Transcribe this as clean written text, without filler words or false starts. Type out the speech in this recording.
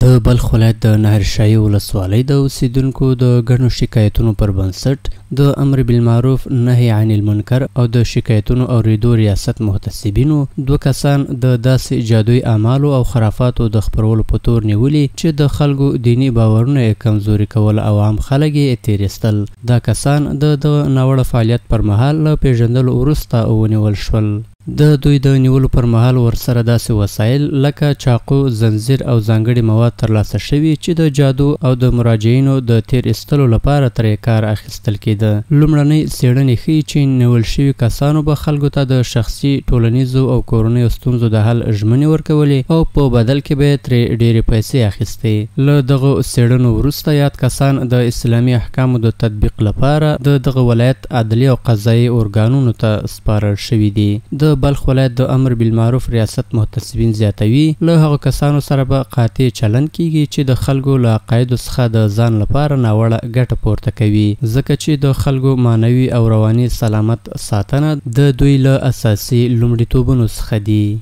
د بلخ ولایت د نهرشاهي ولسوالۍ د اوسیدونکو د ګڼو شکایتونو پر بنسټ د امر بالمعروف نهي عن المنکر او د شکایتونو اوریدو ریاست محتسبینو دوه کسان د داسې جادویي اعمالو او خرافاتو د خپرولو په تور نیولي چې د خلکو دینی باورونه یې کمزوري کول او عام خلک یې تیریستل. دا کسان د ناوړه فعالیت پر مهال له پیژندلو وروسته ونیول شول. د دوی د نیولو پر مهال ورسره داسې وسایل لکه چاقو، زنځیر او ځانګړي مواد ترلاسه شوي چې د جادو او د مراجعینو د تیر ایستلو لپاره ترې کار اخیستل کېده. لومړنۍ څېړنې ښیي چې نیول شوي کسانو به خلکو ته د شخصي، ټولنیزو او کورنیو ستونزو د حل ژمنې ورکولې او په بدل کې به یې ترې ډېرې پیسې اخیستې. له دغو څېړنو وروسته یاد کسان د اسلامي احکامو د تطبیق لپاره د دغه ولایت عدلي او قضایي ارګانونو ته سپارل شوي دي. د بلخ ولایت د امر بالمعروف ریاست محتسبین زیاتوي له هغو کسانو سره به قاطع چلند کیږي چې د خلکو له عقایدو څخه د ځان لپاره ناوړه ګټه پورته کوي، ځکه چې د خلکو معنوي او رواني سلامت ساتنه د دوی له اساسي لومړیتوبونو څخه دي.